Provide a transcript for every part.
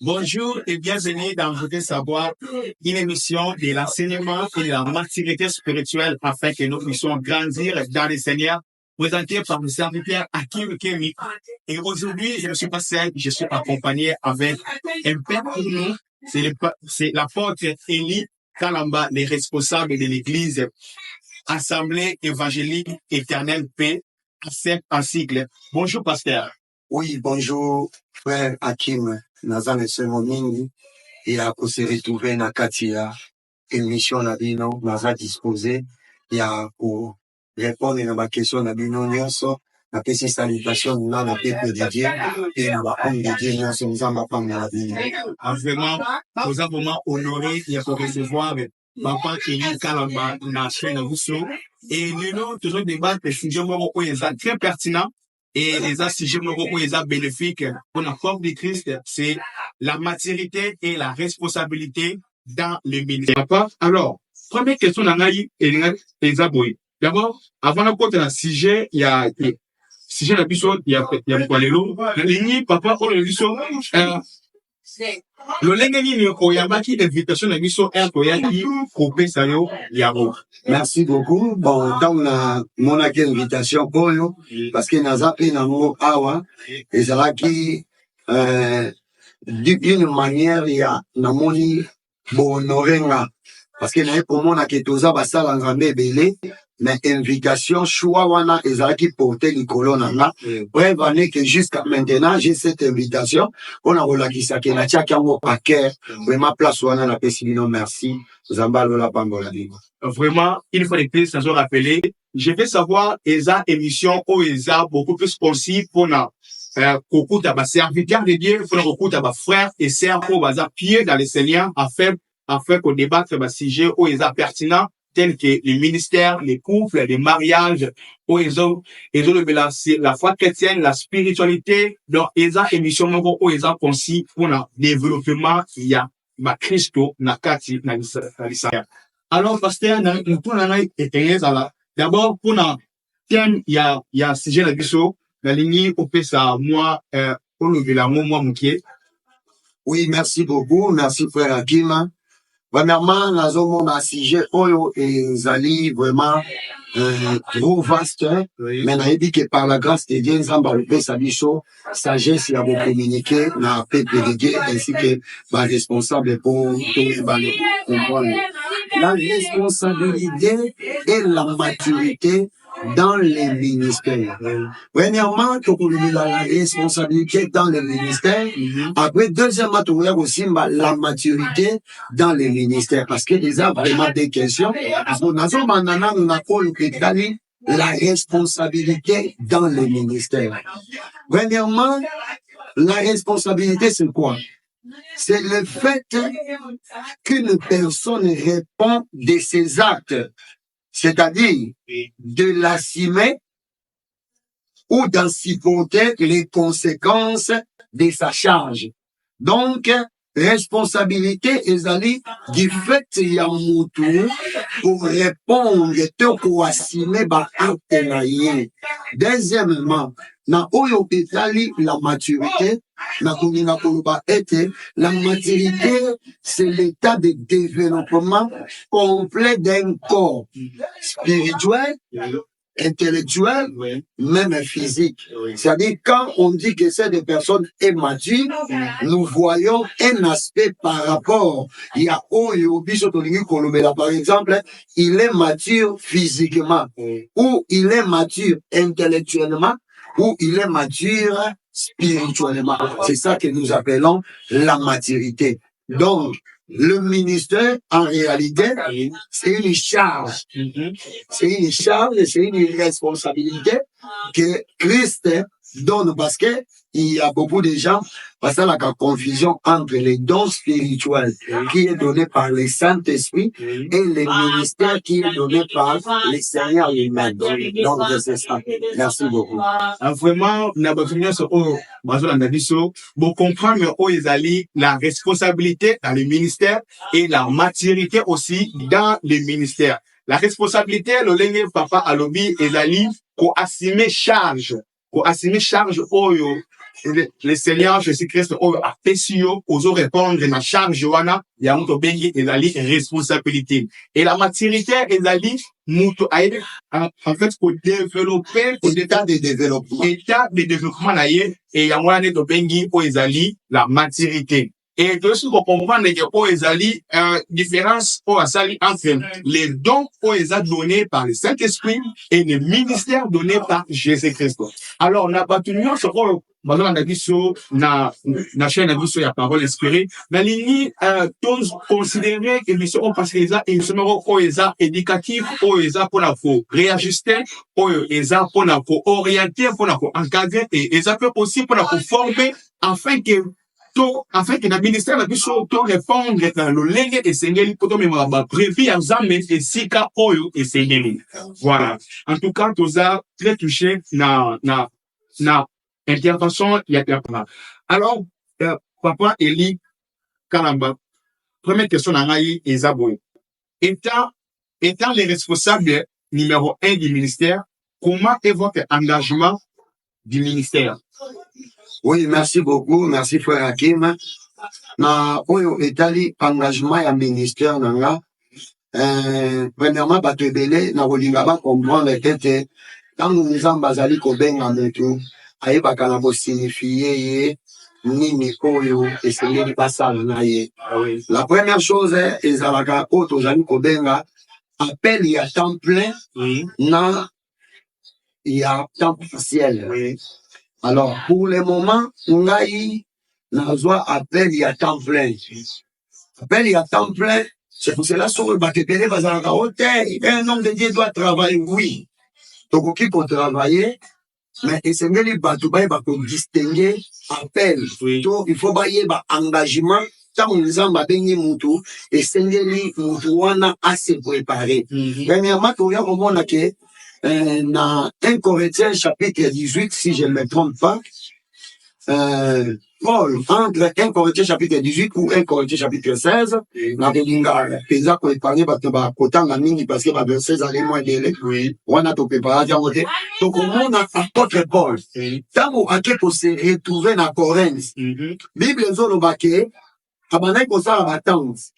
Bonjour et bienvenue dans Votre Savoir, une émission de l'enseignement et de la maturité spirituelle afin que nous puissions grandir dans le Seigneur, présenté par le serviteur Hakim Kemi. Et aujourd'hui, je ne suis pas seul, je suis accompagné avec un père pour nous, c'est l'apôtre Élie Kalamba, les responsables de l'église Assemblée évangélique éternelle paix, ACEP en sigle. Bonjour, pasteur. Oui, bonjour, frère Hakim. Naza nesemo mingi ya kusiritrouver na kati ya émission na bino naza disposé ya ku répondre na ba question na bino nyonso na pesi salutation na peuple de Dieu et na ba homme de Dieu nyonso nzamba panga na bino. Vraiment, nous avons vraiment honoré de recevoir Papa Élie Kalamba na chaîne Rousseau et nous toujours débattre des sujets très pertinents. Et les sujets bénéfiques pour la forme de Christ, c'est la maturité et la responsabilité dans le ministère. Alors, première question d'Anaï et Ezaboui. D'abord, avant de côté d'un sujet, il y a sujet d'épisode, il y a quoi les lots. Ligny, papa, on le dit le lengeni ni oyabaki invitation na biso toyaki kopesa yo yango. Merci beaucoup. Bon, donc mon invitation pour yo parce que naza pe na mo awa ezalaki d'une manière ya namoni bonorenga parce que na pour mona ke toza basala nzambe belé mais invitation choix wana ezalaki porter likolo nanga preuve année que jusqu'à maintenant j'ai cette invitation on a relakisa ke na tiaki yango paquet vraiment place wana na pesi bino merci zambalo la pambola dingo. Vraiment une fois de plus ça se rappeler je veux savoir eza émission o eza beaucoup plus concis pour na kokuta ba serviteur de Dieu pour na kokuta ba frères et sœurs pour baza pied dans le Seigneur afin qu'on débatte ba sujet o eza pertinent tels que les ministères, les couples, les mariages, où ils ont la foi chrétienne, la spiritualité, donc ils ont émission où ils ont conçu pour le développement il y a ma Christo na kati na l'Israël. Alors pasteur nous pour na éternel là. D'abord pour na thème il y a sujet la biso la ligne au ça moi pour le la moi mukie. Oui, merci beaucoup, merci frère Hakim. Premièrement, nazomona sujet oyo ezali vraiment trop vaste, mais nayebi que par la grâce de Dieu, nzamba lopesa biso sagesse ya communiquer na peuple de Dieu ainsi que ba responsable pour comprendre. La responsabilité et la maturité dans les ministères. Premièrement, la responsabilité dans les ministères. Après, deuxièmement, aussi la maturité dans les ministères. Parce que déjà, vraiment des questions. La responsabilité dans les ministères. Premièrement, la responsabilité, c'est quoi? C'est le fait qu'une personne répond de ses actes. C'est-à-dire de l'assumer ou d'en supporter les conséquences de sa charge. Donc, responsabilité ezali du fait ya mutu pour répondre pour assumer ba acte na ye. Deuxièmement, na oyo etali la maturité, na komina koloba ete la maturité c'est l'état de développement complet d'un corps spirituel, intellectuel, même physique. C'est-à-dire, quand on dit que cette personne est mature, nous voyons un aspect par rapport. Il y a par exemple, il est mature physiquement, ou il est mature intellectuellement, ou il est mature spirituellement. C'est ça que nous appelons la maturité. Donc, le ministère, en réalité, c'est une charge. C'est une charge, c'est une responsabilité que Christ donne parce que il y a beaucoup de gens, parce qu'il y a la confusion entre les dons spirituels qui est donné par le Saint-Esprit et les ministères qui est donné par le Seigneur lui-même. Donc, c'est ça. Merci beaucoup. Vraiment, vous comprenez la responsabilité dans le ministère et la maturité aussi dans le ministère. La responsabilité, le papa alobi ezali ko assumer charge oyo Le Seigneur Jésus-Christ a fait sur aux répondre na charge wana ya muto bengi ezali responsabilité et la maturité ezali muto aide en fait pour développer état de développement na ye et ya mwana to bengi o ezali la maturité. Et de ce qu'on comprend que o ezali différence o asali entre les dons o eza donnés par le Saint-Esprit et les ministères donnés par Jésus-Christ. Alors na batunion ce qu'on bazala na biso na chaîne na biso ya parole inspirée na lini tous considérer que biso on parce que eza instrument o eza éducatif o eza pour la faut réajuster o eza pour la faut orienter pour la faut encadrer et eza peut aussi pour la faut former afin que na ministère na biso to répondre dans le lenge esengeli poto mema ba prévu ya nzambe esika oyo esengeli. Voilà, en tout cas toza très touché na intervention ya papa. Alors papa Eli Kalamba, première question na ngai eza boye. Étant les responsables numéro 1 du ministère, comment est votre engagement du ministère? Oui, merci beaucoup, merci frère Hakim. Na oyo etali engagement ya ministère nanga. Premièrement bato ebele na kolinga ba comprendre tete tango nzambe azali kobenga mutu ayebaka na kosignifie ye nini oyo esengeli basala na ye. La première chose ezalaka oyo tozali kobenga appel ya temps plein na ya temps partiel. Alors pour le moment ngai nazwa appel ya temps plein. Appel ya temps plein, c'est pour cela que batepele bazalaka hotel. Un homme de Dieu doit travailler, oui. Donc qui pour travailler, mais esengeli bato baye ba ko distinguer appel. Donc il faut baye ba engagement tant nzamba bengi mutu esengeli mutu wana assez préparé. Premièrement, tu regardes au monde que dans 1 Corinthiens chapitre 18, si je ne me trompe pas, Paul, entre 1 Corinthiens chapitre 18 ou 1 Corinthiens chapitre 16, na belinga peza ko épargner bato ba kotanga mingi parce que ba verset allait moins délai. On a tout préparé à côté. Donc on a apôtre Paul. Tango ake ko se retrouver na Corinthe. Bible zolo bake abana ko sala batante.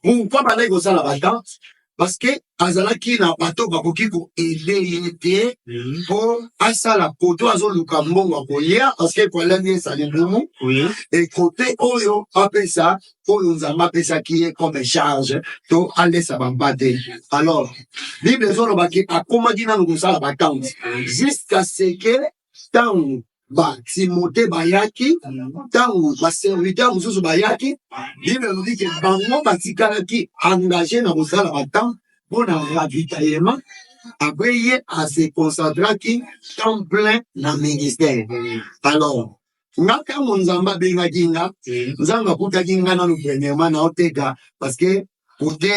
Pourquoi abana ko sala batante? Parce que azalaki na bato bakoki ko aider te pour asala poto azoluka mbongo kolia parce que pour l'année ça les nous et côté oyo apesa oyo nzamba apesa qui est comme charge to aller ça bambate. Alors Bible zolo baki akomaki na ngosala batante jusqu'à ce que tant ba Timothée bayaki tango ba serviteur mususu bayaki Bible nous dit que bango batikalaki engagé na kosala batante pour na ravitaillement après y a se concentrer qui temps plein na ministère. Alors ngaka monzamba bengaki nga nzamba kutaki nga na premièrement na oteka parce que côté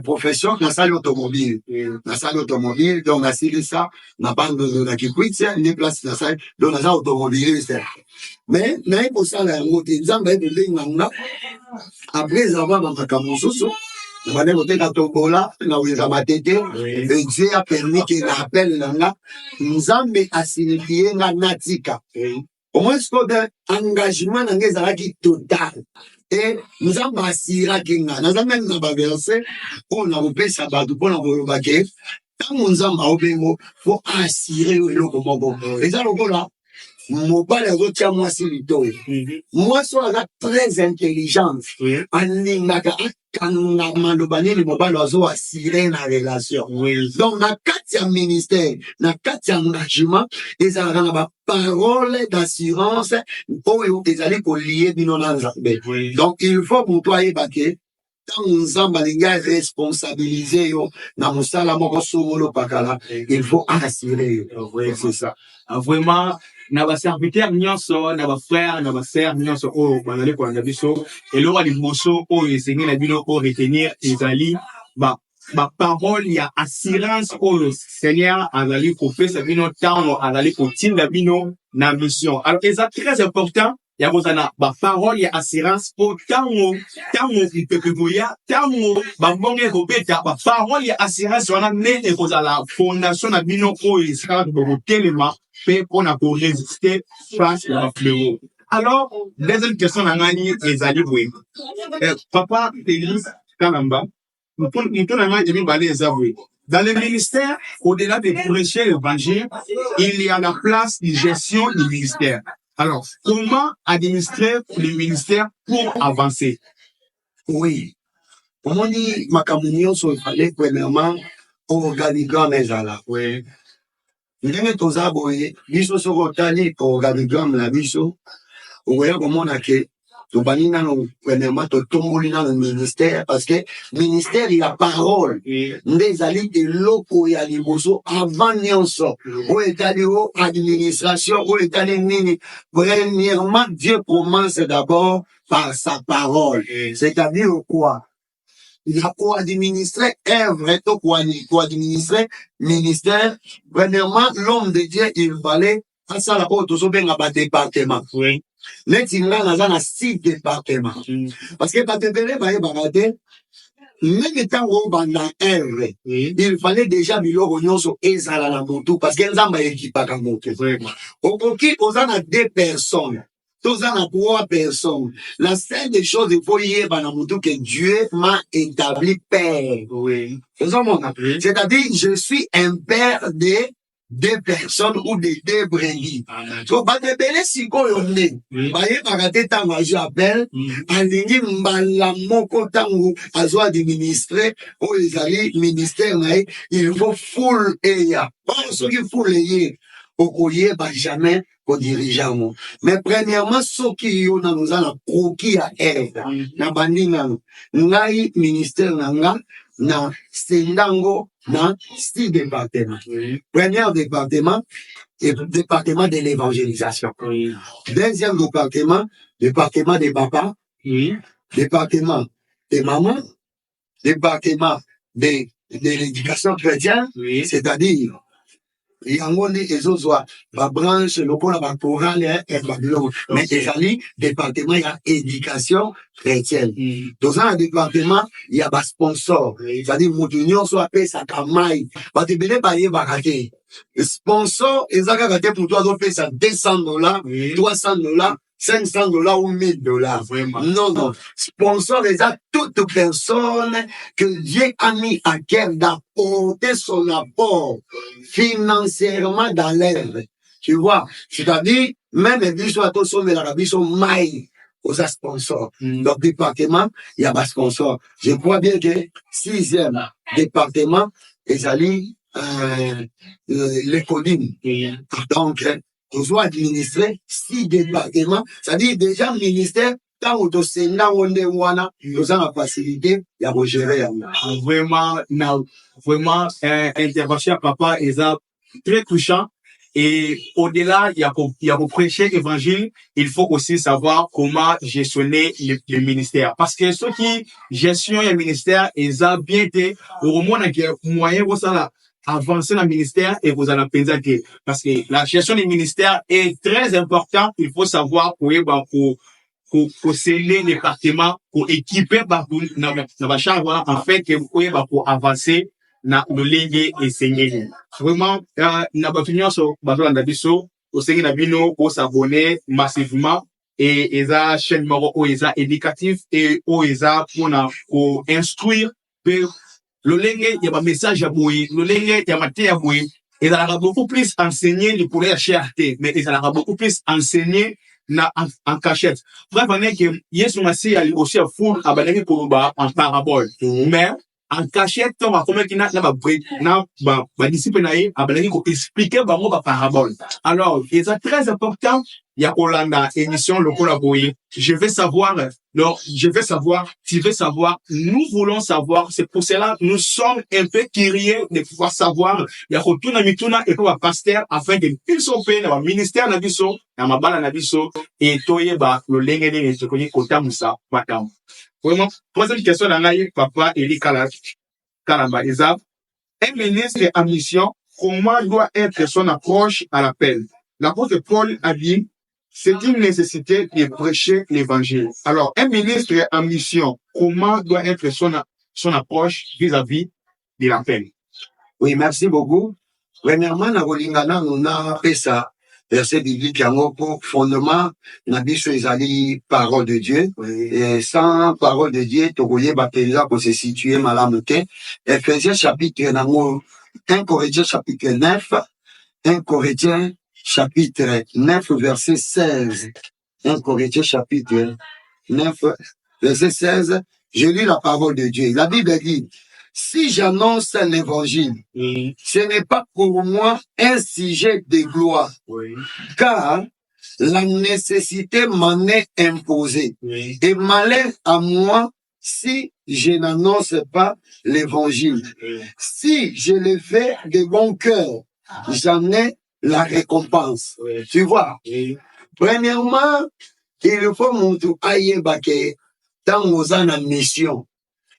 profession na salle automobile donc na ça na bande na kikwitsa ni place na salle donc na automobiliste mais na pour ça la ngote nzamba ebenga nga après avoir makambo soso on a voté à Togola, na ouza matete, et Dieu a permis qu'il appelle là, nous avons signifié na natika. Au moins, ce qu'on a engagement dans les arrêts total. Et nous avons assuré qu'il y a, nous avons même verset, on a ouvert sa barre, on a ouvert tant nous avons ouvert, faut assurer le combat. Et ça, le là, mon père retient moi sur le dos. Moi, sois très intelligente. Aningaka kanama lobani le mobile ozo assurer la relation. Donc na quatre ministère, na quatre engagement, les arana ba parole d'assurance pour les aller lier bino na nzambe. Donc il faut pour toi ébaquer tant nzamba linga responsabiliser yo na musala moko sumolo pakala, il faut assurer. C'est ça. Vraiment na ba serviteur nyonso na ba frère na ba sœur nyonso o banale ko na biso eloko liboso o esengi na bino o retenir ezali ba parole ya assurance o Seigneur azali ko pesa bino tango azali ko tinda bino na mission. Alors c'est très important ya kozana ba parole ya assurance o tango ipepegoya tango ba mbonge ko beta ba parole ya assurance wana ne ekozala fondation na bino o esika ko telema paix pour résister face à fléau. Alors, deuxième question na ngani ezali boye. Papa Félix Kalamba, nous dans le ministère, au-delà de prêcher l'évangile, il y a la place de gestion du ministère. Alors, comment administrer le ministère pour avancer? Oui. Pour moi, ma communion sur le fallait, premièrement, organigramme ezala. Oui. Ndenge toza boye, biso soko tali organigramme la biso, oya komona ke tobani nano premièrement totomboli nano ministère parce que ministère il a parole nde ezali eloko ya liboso avant nyonso oyo etali o administration oyo etali nini. Premièrement, Dieu commence d'abord par sa parole, c'est-à-dire quoi? Il a co-administré œuvre, co-administré ministère. Premièrement, l'homme de Dieu, il fallait à ça la porte au bien à département. Oui. Les tinglas dans 6 départements. Parce que quand tu même étant au bandant œuvre, il fallait déjà bilo ronyoso ezala la moto parce qu'elles ont équipé à moto. Au coquille, aux en a 2 personnes. Tous en a 3 personnes. La seule des choses, il faut y avoir que Dieu m'a établi père. Oui. C'est-à-dire, je suis un père de 2 personnes ou de 2 brebis. Donc, bah, de belé si ko yonne. Bah, yé bagate tango, j'appelle, alingi mbala moko tango, azo administrer, ou les alliés ministère, il faut full eya. Bon, ce qui full eya, au koye, bah, jamais, au dirigeant. Mais premièrement, ce qui y a, nous allons croquer à aide. Na bandinga, ngai ministère nanga, na sendango, na 6 départements. Premier département, département de l'évangélisation. Deuxième département, département des papas. Département des mamans. Département de l'éducation chrétienne. C'est-à-dire, yango nde ezozwa babranche lokola bakorale babiloko mais ezali département ya éducation chrétienne. Dans un département il y a basponsor, c'est-à-dire moto nyonso apesaka mai bato ebele bayebaka te sponsor eza kaka te moto azopesa $200, $300, $500 ou $1000. Vraiment. Non. Sponsor les a toute personne que Dieu a mis à cœur d'apporter son apport financièrement dans l'œuvre. Tu vois, c'est-à-dire, même les soit tous sauver la Rabie sont maïs aux sponsors. Donc, département, il y a des sponsors. Je crois bien que 6e département, ils allaient, les collines. Donc, on doit administrer 6 départements, c'est-à-dire déjà le ministère, quand on doit nous avons la facilité, il y a gérer. Vraiment, intervention papa est très touchant. Et au-delà, il y a pour prêcher l'évangile, il faut aussi savoir comment gestionner le ministère. Parce que ceux qui gestionnent le ministère, ils ont bien été, au moins, il y a moyen pour ça, avancer dans le ministère et vous allez penser parce que la gestion du ministère est très importante. Il faut savoir pour sceller les départements, pour équiper, en fait, pour avancer na ligne et saigner. Vraiment, n'a pas fini sur bateau d'abisso, au saigner nabino, pour s'abonner massivement et esa chaîne numéro esa éducatif et esa pour instruire le lengue, il y a un message à bouiller, le lengue, il y a matière à bouiller. Et ça a beaucoup plus enseigné le poulet à cherté, mais ça a beaucoup plus enseigné en cachette. Bref, on est que, yes, on a aussi à fond, à balayer pour en parabole. Mais, en cachette, on va comme qu'il va discipliner, à balayer pour expliquer, par parabole. Alors, c'est très important. Il y a Hollanda, émission, le collaborer. Je veux savoir, tu veux savoir, nous voulons savoir, c'est pour cela, nous sommes un peu curieux de pouvoir savoir, il y a Rotuna Mituna et pour pasteur, afin que ils sont payés dans le ministère Nabiso, dans ma balle Nabiso, et toye le lengue et ce qu'on y Moussa, Patam. Vraiment, troisième question dans papa, Eli Kalamba, Ezab. Un ministre en mission, comment doit être son approche à l'appel? L'apôtre Paul a dit, c'est une nécessité de prêcher l'évangile. Alors, un ministre en mission, comment doit être son approche vis-à-vis de l'appel? Oui, merci beaucoup. Premièrement, na rolingana, nous n'a fait ça. verset biblique yango pour fondement na biso ezali parole de Dieu. Et sans parole de Dieu tokoyeba penza ko se situer malamu te. Ephésiens chapitre nango 1 Corinthiens chapitre 9, 1 Corinthiens chapitre 9 verset 16. 1 Corinthiens chapitre 9 verset 16. Je lis la parole de Dieu. La Bible dit: si j'annonce l'évangile, ce n'est pas pour moi un sujet de gloire, car la nécessité m'en est imposée. Et malheur à moi si je n'annonce pas l'évangile. Si je le fais de bon cœur, j'en ai la récompense. Tu vois? Premièrement, il faut montrer ayeba ke tango oza na mission.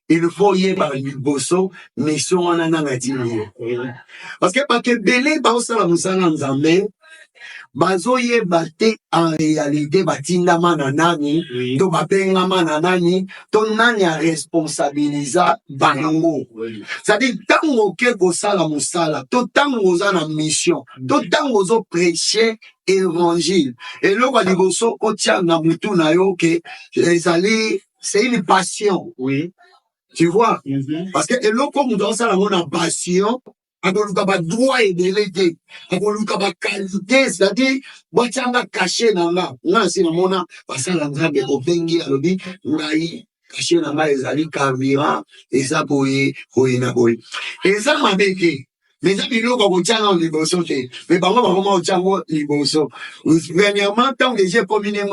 Il faut yeba liboso mission wana na ngatini. Parce que pa ke belé ba osala musala nzambe bazo yeba te en réalité batindama na nani to bapengama na nani to nani a responsabilisa bango. C'est-à-dire tango ke kosala musala to tango oza na mission to tango ozo prêcher évangile et là kwa liboso otia na mutu na yo ke ezali c'est une passion. Oui. Tu vois? Parce que eloko mutu osala na passion akoluka ba droit et délégué akoluka ba qualité, c'est-à-dire botianga caché na nga si na mona basala nzambe obengi alobi ngai caché na nga ezali carburant eza boye na boye eza mabeke. Mais ça, il y a un liboso, mais par contre, liboso. Premièrement, tant que j'ai combiné,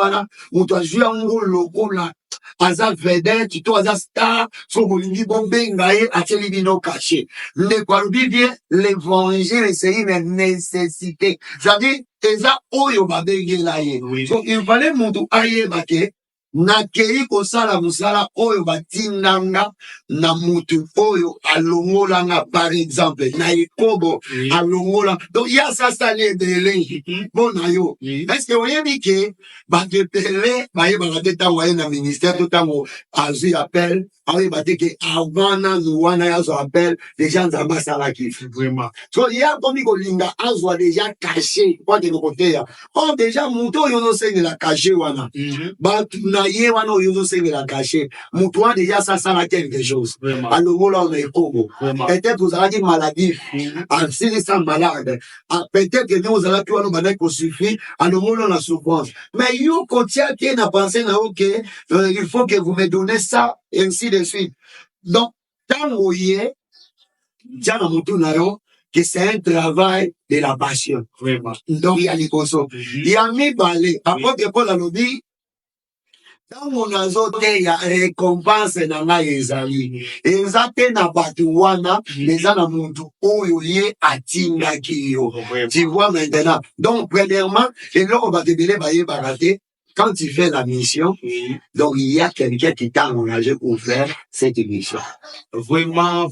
on doit jouer un rôle local là. Aza vedette, tu dois aza star, son bolingi bombe, ngaye, ateli bino caché. Le kwarubi bien, l'évangile, c'est une nécessité. C'est-à-dire, eza oyo babenge la ye. Donc, il fallait monter aye bake. Nakei kosala musala oyo batindanga na mutu oyo alongolanga par exemple na Yakobo alongola. Donc il y a ça salé de l'élé bon yo. Est-ce que vous voyez que batepele baye bagateta waye na ministère tout temps azu appel awe bateke avant na wana ya zo appel les gens ambassadeurs qui vraiment. So il y a comme kolinga azwa déjà caché quoi de côté ya. Oh déjà muto yo no se la caché wana. Ye wana oyo se la cacher mutoa déjà ça sera quelque chose alors là on est Congo peut-être vous avez dit maladie si les sont malades peut-être que nous allons tout nous banner qu'on suffit alors là on a souffrance mais yo kotia qui n'a pensé na OK il faut que vous me donnez ça et ainsi de suite donc tant oye jana mutu na yo que c'est un travail de la passion vraiment donc il y a les conso il y a mis balé après que Paul a dit tant on a zoté ya récompense na nga ezali ezate na batu wana meza na muntu oyo ye atinga kiyo. Tu vois maintenant donc premièrement et là on va te délai baye baraté quand tu fais la mission donc il y a quelqu'un qui t'a engagé pour faire cette mission. Vraiment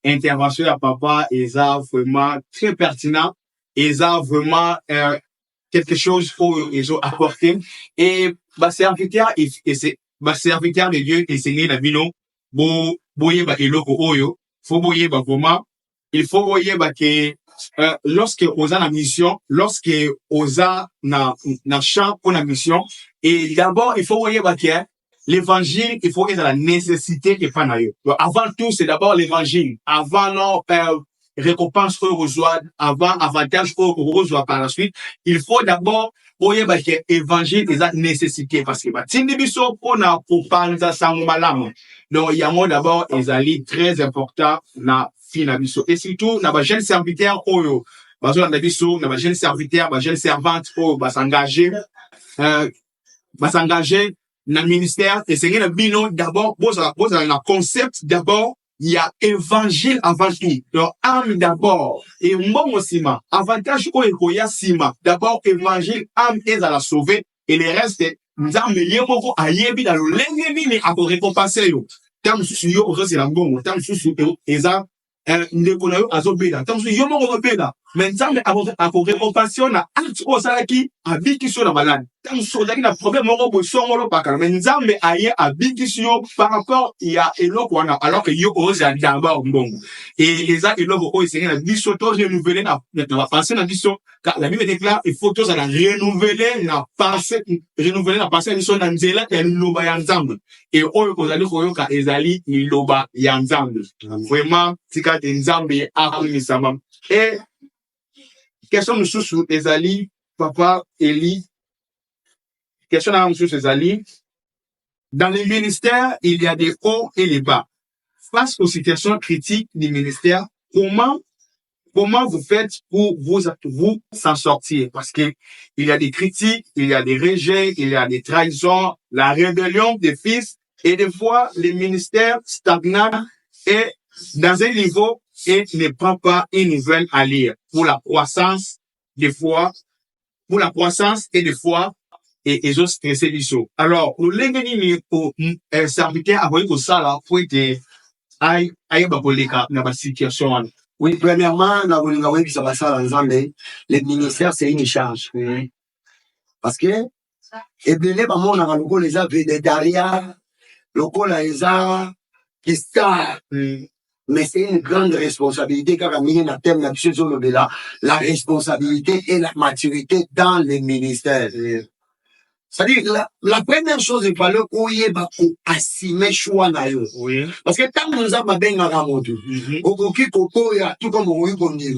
intervention à papa eza vraiment très pertinent eza vraiment quelque chose pour ils ont apporté et serviteur et c'est serviteur de Dieu et c'est na bino boye ba eloko oyo faut boye ba vraiment il faut boye ba que lorsque oza na mission lorsque oza na champ pour la mission et d'abord il faut boye ba que l'évangile il faut être la nécessité qui pas na yo. Avant tout c'est d'abord l'évangile avant non récompense que reçoit avant avantage que reçoit par la suite il faut d'abord oye ba ke évangile eza nécessité parce que batindi biso pona kopanza sango malamu donc yango d'abord ezali très important na fina biso et surtout na ba jeune serviteur oyo bazo na biso na ba jeune serviteur ba jeune servante oyo s'engager na ministère et c'est na bino d'abord boza na concept d'abord il y a évangile avant tout. Donc, âme d'abord. Et mbongo sima. Avantage koya sima. D'abord, évangile, âme est à la sauver. Et le reste, nzambe yemoko ayebi dans le lengemi ni ako récompenser yo. Tam susu yo rese la mbongo. Tam susu eza ndeko na yo azobeda. Tam susu yo moko obeda. Mais nzambe ako récompenser na acte osalaki abiki so na malade. tant soda qui n'a problème moko bosongolo baka mais nzambe aye abikisi yo par rapport il y a eloko wana alors que yo oza ndamba mbongo et eza eloko oyo c'est na biso to renouveler na pensée na biso car la Bible déclare il faut tous la renouveler la pensée biso na nzela ya liloba ya nzambe et oyo kozali koyoka ezali liloba ya nzambe vraiment tika te nzambe akumisama et question mosusu ezali papa Eli. Question à M. Césali. Dans les ministères, il y a des hauts et des bas. Face aux situations critiques du ministère, comment vous faites pour vous s'en sortir? Parce que il y a des critiques, il y a des rejets, il y a des trahisons, la rébellion des fils, et des fois, les ministères stagnent et dans un niveau et ne prend pas une nouvelle allure pour la croissance, des fois, et des fois, et ils ont stressé l'issue. Alors, le lengeni au serviteur a voulu que ça là pour être aïe baboleka na ba situation. Oui, premièrement, les ministères c'est une charge. Oui. Parce que ebele ba mona ka loko les a védétaria, loko la eza qui star. Mais c'est une grande responsabilité car la responsabilité et la maturité dans les ministères. C'est-à-dire, la première chose, il fallait qu'on y ait assumer choix na yo. Oui. Parce que tant nous avons bien ramoto, okoki koko ya tout comme on dit.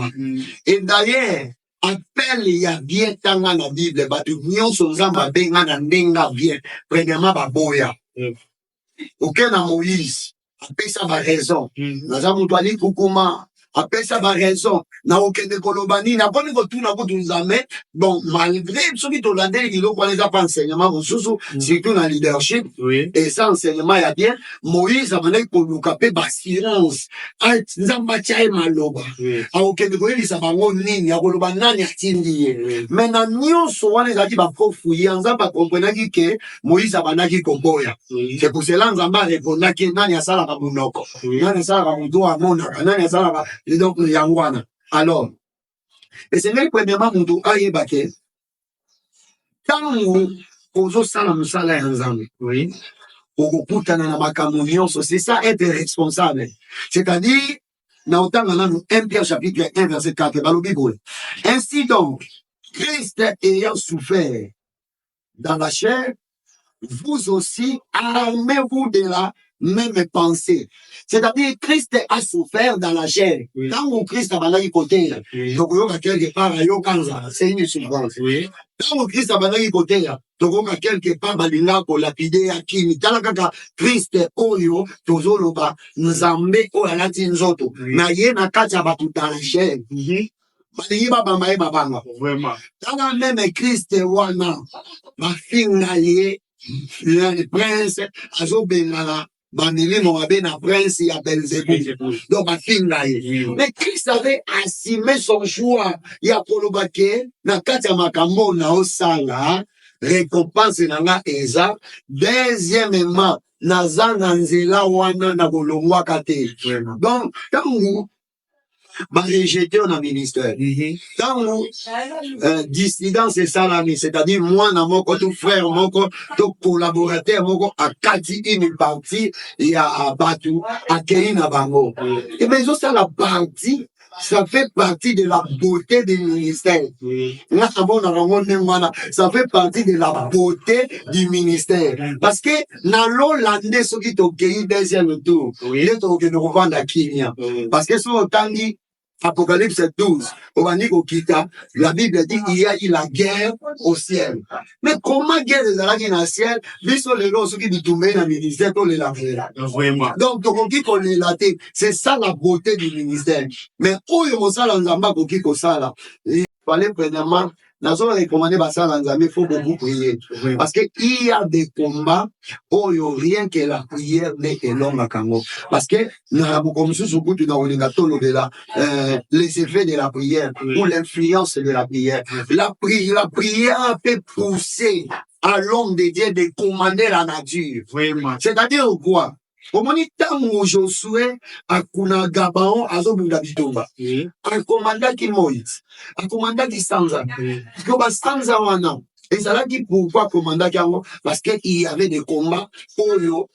Et d'ailleurs, appel il y a bien tant dans la Bible, batu nyonso nzamba benga na ndenga bien, premièrement ba boya. Aucun na Moïse, appelle ça ba raison. Naza mutu ali kukuma, appelle ça ba raison. Na aucun de kolobani, na boni ko tout na ko tunzame. Bon, malgré ce qui t'olande, il faut les apprendre enseignement, surtout dans le leadership. Oui. Et ça, enseignement, il y a bien. Moïse a mené pour nous caper bassurance. Ah, nzamba tchaï maloba. Ah, ok, mais quoi, il s'abat en ligne, ya koloba nani atindi. Maintenant, nous, souvent, les a dit, bah, faut fouiller, nzamba comprendre que Moïse a banaki komboya. C'est pour cela, nzamba répondra que nani a sala ka munoko. Nani a sala ka mudo a monaka. Nani a sala ka, et donc, yangwana. Alors, et c'est même premièrement, nous aïe baké. Tant nous, aux salam sala ensemble. Oui. C'est ça être responsable. C'est-à-dire, dans 1 Pierre chapitre 1 verset 4, dans le Bible. Ainsi donc, Christ ayant souffert dans la chair, vous aussi armez-vous de la même pensée. C'est-à-dire, Christ a souffert dans la chair. Oui. Quand Christ a banani côté, donc il y a quelque part, c'est une souffrance. Oui. Quand Christ a banani côté, donc quelque part, balinga ko lapide ya kimi. Talaka Christ oyo, tozoloba, nzambe o alati nzoto. Na ye na kati ya batu dans la chair. Balingi babamba ye babanga. Vraiment. Tala même Christ wana, bafinga ye, le prince, azo bengala, banili moabe na prince ya Belzebub. Donc, bafinga ye. Mais Christ avait assumé son choix. Ya kolobake, na kati ya makambo na osala, récompense nanga eza. Deuxièmement, naza na nzela wana na bolongwa kate. Donc, tangu, rejeté dans le ministère. Tangu, dissidence et salami, c'est-à-dire moi, na moko, tout frère, moko, tout collaborateur, moko, a kati une partie, et à Batu, à Keina Bango. Et bien, ça, la partie, ça fait partie de la beauté du ministère. Ça fait partie de la beauté du ministère. Parce que, dans l'Hollandais, ceux qui t'ont gagné deuxième tour, ils t'ont gagné revendre à Kenya. Parce que, sur autant dit, Apocalypse 12, la Bible dit qu'il y a eu la guerre au ciel. Mais comment guerre des Arabes dans le ciel? Biso les lois, ceux qui nous tombent dans le ministère, on les lave. Donc, c'est ça la beauté du ministère. Mais où il fallait premièrement, nous avons recommandé il faut beaucoup prier. Parce que il y a des combats où il n'y a rien que la prière n'est que l'homme à Kango. Parce que nous avons comme ça, les effets de la prière ou l'influence de la prière. La prière peut pousser à l'homme de Dieu de commander la nature. C'est-à-dire quoi? Omoni tango Josué akuna Gabaon azobunda bitomba. Akomanda ki Moïse. Akomanda ki Sanza. Ko ba Sanza wana Et ça l'a dit pourquoi commandant Kiango? Parce qu'il y avait des combats pour eux.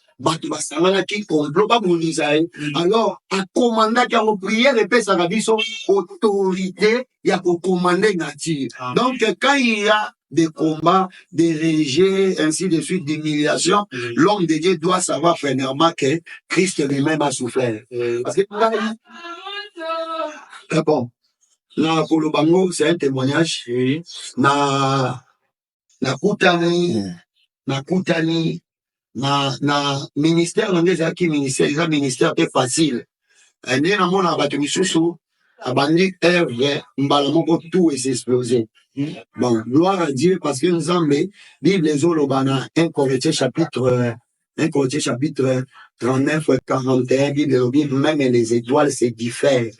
Alors, à commander qui a prière et puis ça va dire son autorité, il y a pour commander nature. Donc, quand il y a des combats, des rejets, ainsi de suite, d'humiliation, l'homme de Dieu doit savoir premièrement que Christ lui-même a souffert. Parce que, bon, là, pour le bango, c'est un témoignage. Na kutani, na ministère nange qui ministère est facile. Nde na mona bato misusu abandi œuvre mbala moko tout est explosé. Bon, gloire à Dieu parce que nous avons Bible ezoloba na 1 Corinthiens chapitre 39 41 Bible même les étoiles se diffèrent.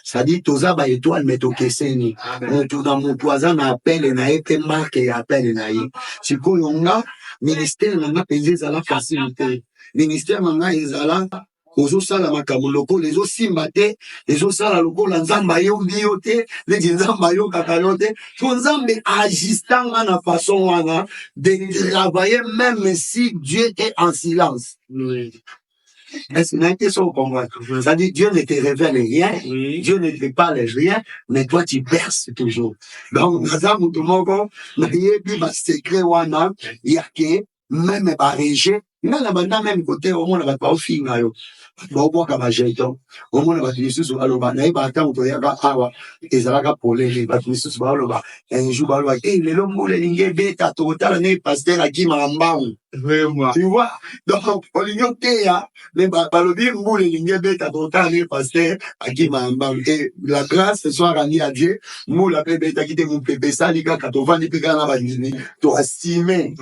Ça dit toza ba étoile mais tokeseni. Mutu na mutu aza na appel na ete marque ya appel na ye. Sikoyo nga ministère nanga peze za la facilité. Ministère nanga ezala ozo sala makambo loko les osimba te les osala loko la nzamba yo mbio te les nzamba yo kakalo te to nzambe agistanga na façon wana de travailler même si Dieu est en silence. Est-ce que n'a question convaincre? Ça dit Dieu ne te révèle rien, Dieu ne te parle rien, mais toi tu perces toujours. Donc naza mutu moko na yebi ba secret wana yake même ba rejet nga na banda même côté au monde ba pa finga yo baoboka bajeton omona bato misusu baloba nayeba ata moto yaka awa ezalaka polele bato misusu baloba un jour baloba lelo mbula elingi ebeta tokotala ne paster akimaka mbangu. Tu vois, donc olingi oteya me balobi mbula elingi ebeta tokotala ne paster akimaka mbangu. Et la grâce ce soir rani à Dieu mbula mpe ebetaki te mopepe esali kaka tovandi mpe kaka na bandimi toasime.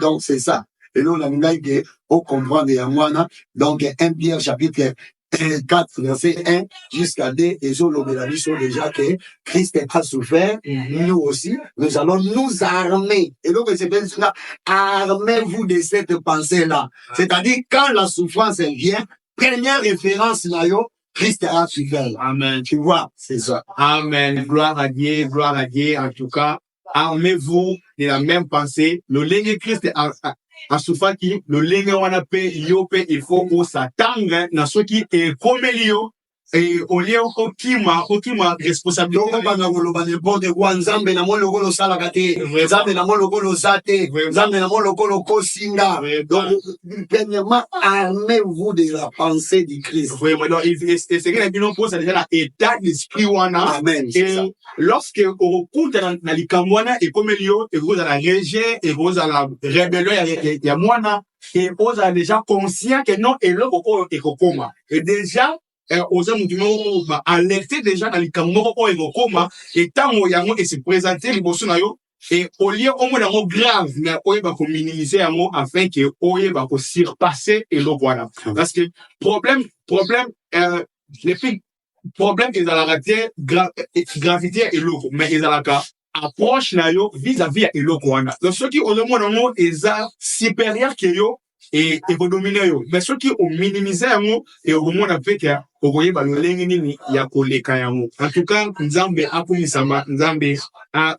Donc c'est ça. Et là, on a que au comprendre et à moi, donc 1 Pierre chapitre 4 verset 1 jusqu'à 2 et sur l'obéissance déjà que Christ a souffert, nous aussi, nous allons nous armer. Et donc c'est bien cela, armez-vous de cette pensée-là. C'est-à-dire quand la souffrance vient, première référence là, Christ a souffert. Amen. Tu vois, c'est ça. Amen. Gloire à Dieu, en tout cas. Armez-vous de la même pensée. Le ligne Christ a souffert qui, le ligne wana pe yope, il faut qu'on s'attendre na ce qui est comme lio. Et au lieu okima responsabilité. Donc on va ngoloba n'importe quoi. Nzambe na mo lokolo sala kate. Nzambe na mo lokolo zate. Nzambe na mo lokolo kosinga. Donc premièrement armez-vous de la pensée du Christ. Vraiment. Donc c'est que nous pose déjà l'état d'esprit wana. Amen. Et lorsque on recoute na likamwana et comme lio et vous à la rejet et vous à la rébellion ya mwana et vous a déjà conscient que non et le koko et kokoma. Et déjà aux hommes du monde alerter déjà dans les cameroun et gokoma et tant yango et se présenter les bosso na yo et au lieu au moins yango grave mais oye ba ko minimiser yango afin que oye ba ko surpasser et le voilà parce que problème les filles problème ils à la gravité et l'eau mais ils à la approche na yo vis-à-vis et l'eau wana donc ceux qui au moins yango eza supérieur que yo et dominer yo mais ceux qui ont minimisé yango et au moins on fait que okoye ba lolenge nini ya koleka yango en tout cas nzambe akumisama nzambe a